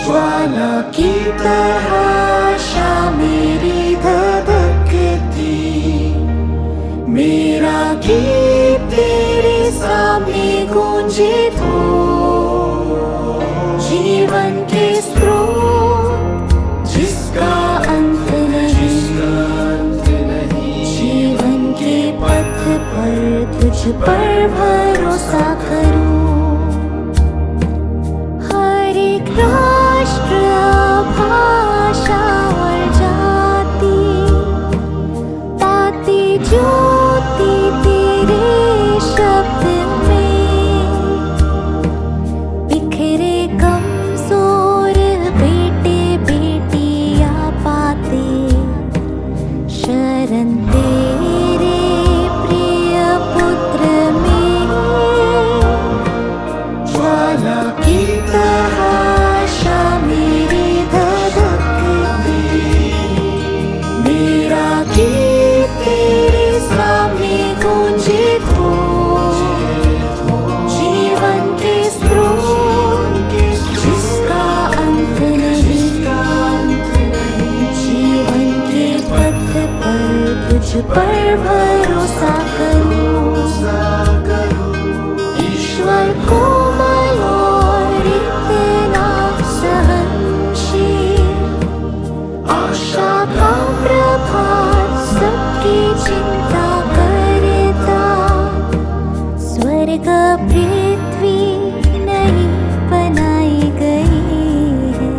ज्वाला की तराशा मेरी धधकती, मेरा गीत तेरे सामने गूंजे तो जीवन के स्रोत जिसका अंत नहीं, जीवन के पथ पर तुझ पर भरोसा करूं। हर एक राष्ट्र, भाषा और जाति पाती ज्योति तेरे शब्द में, बिखरे कमजोर बेटे बेटियां पाते शरण तेरे प्रिय पुत्र में। ज्वाला की तराशा मेरी धधकती, मेरा गीत तेरे सामने गूंजे तो जीवन के स्रोत जिसका अंत नहीं, जीवन के पथ पर तुझ पर भरोसा करूं। ईश्वर कोमल और इतना सहनशील, आशा का प्रभात सबकी चिंता करता, स्वर्ग पृथ्वी नहीं बनाई गई है,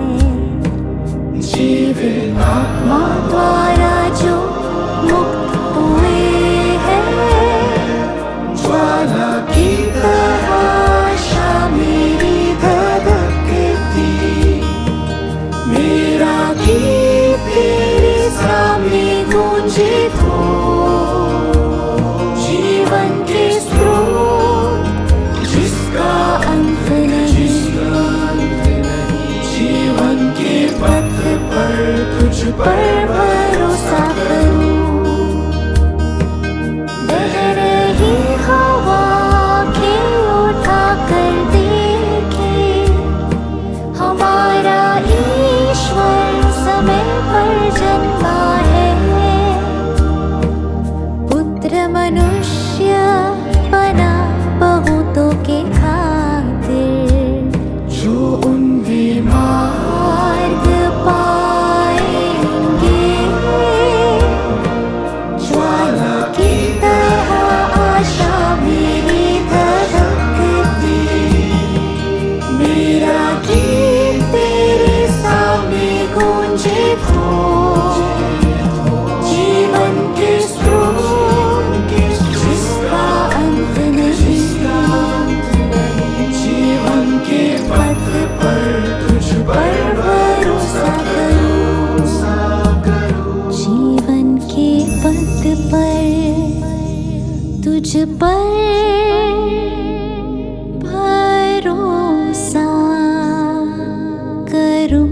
जीवित आत्मा द्वारा जो मुक्त हुए हैं। ज्वाला की तराशा मेरी धधकती, मेरा गीत तेरे सामने गूंजे तो जीवन के स्रोत जिसका अंत नहीं, जीवन के पथ पर तुझ पर भरोसा करूं। बह रही हवा के उठा कर देखे, हमारा ईश्वर समय पर जन्मा है, पुत्र मनुष्य बना बहुतों के खातिर, जो उनके मार्ग पाएंगे। ज्वाला की तराशा मेरी धधकती, मेरा गीत तेरे सामने गूंजे तो जीवन के स्रोत जिसका अंत नहीं, जीवन के पथ पर तुझ पर भरोसा करूं। जीवन के पथ पर तुझ पर भरोसा करूं।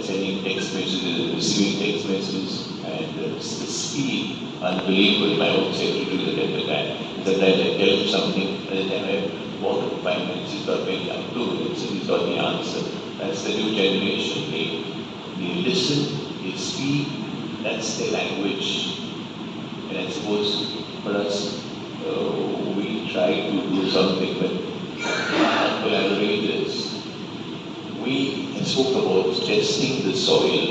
Sending text messages, receiving text messages, and the speed unbelievable. My own secretary at the time. Sometimes I tell him something, by the time I walk up 5 minutes, he's got maybe up 2 minutes, and he's got the answer. That's the new generation. They listen, they speak, that's their language. And I suppose for us, we try to do something, but collaborators. We spoke about testing the soil.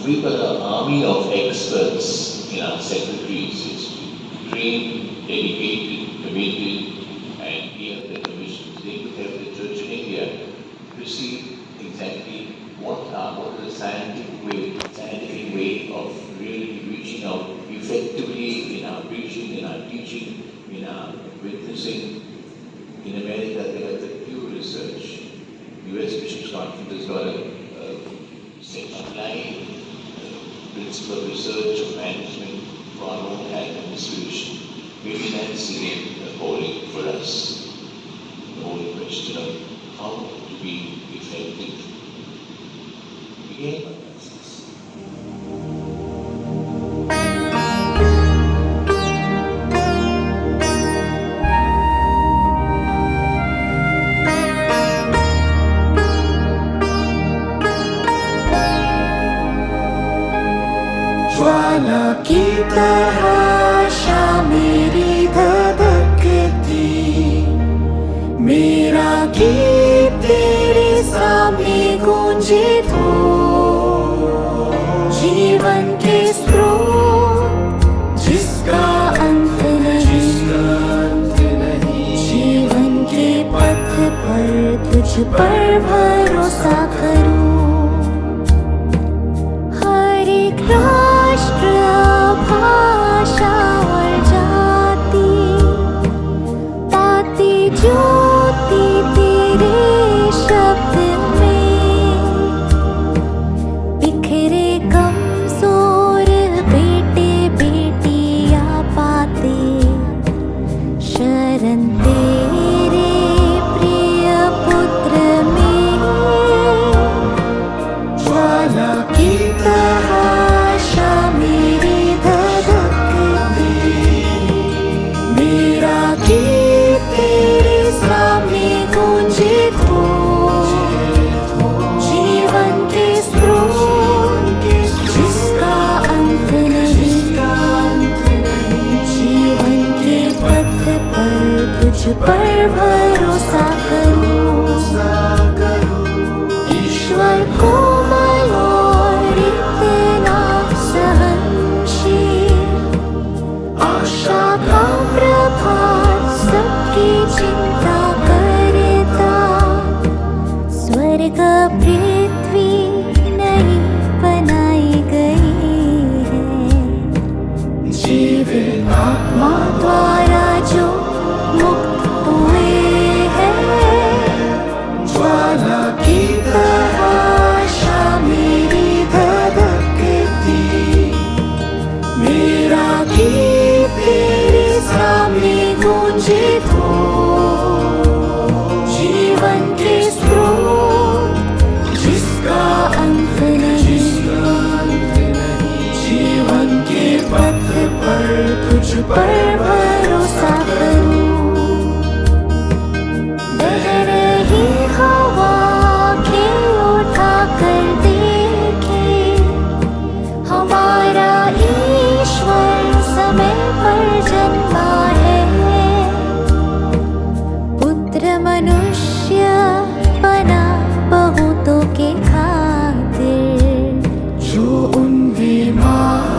We've got an army of experts in our secretaries, trained, dedicated, committed, and here the commissions. They could help the church in India to see exactly what are the scientific way of really reaching out effectively in our preaching, in our teaching, in our witnessing. In America, they have the Pew Research. U.S. Bishops' Conference has got a applying principle of research of management for our own health and distribution. Maybe that's the calling for us. The whole question of how to be effective. Again, ज्वाला की तरह आशा मेरी धधकती, मेरा गीत तेरे सामने गूंजे तो जीवन के स्रोत जिसका अंत नहीं, जीवन के पथ पर तुझ पर भरोसा करूं। हर एक राष्ट्र भाषा और जाति पाती ज्योति तेरे शब्द में, बिखरे कमजोर बेटे बेटियां पाते शरण तेरे प्रिय पुत्र में। ज्वाला की तरह आशा मेरी धधकती, मेरा गीत तेरे सामने गूंजे तो जीवन के स्रोत जिसका अंत नहीं, जीवन के पथ पर तुझ पर भरोसा करूं। ईश्वर कोमल और इतना सहनशील, आशा का प्रभात सबकी चिंता करता, स्वर्ग पृथ्वी नहीं बनाई गई है, जीवित आत्मा द्वारा जो मुक्त हुए हैं। ज्वाला की तरह आशा मेरी धधकती, मेरा गीत तेरे सामने गूंजे तो जीवन के स्रोत जिसका अंत नहीं, जीवन के पथ पर तुझ पर भरोसा करूं। बह रही हवा के उठा कर देखे, हमारा ईश्वर समय पर जन्मा है, पुत्र मनुष्य बना बहुतों के खातिर, जो उन बीमार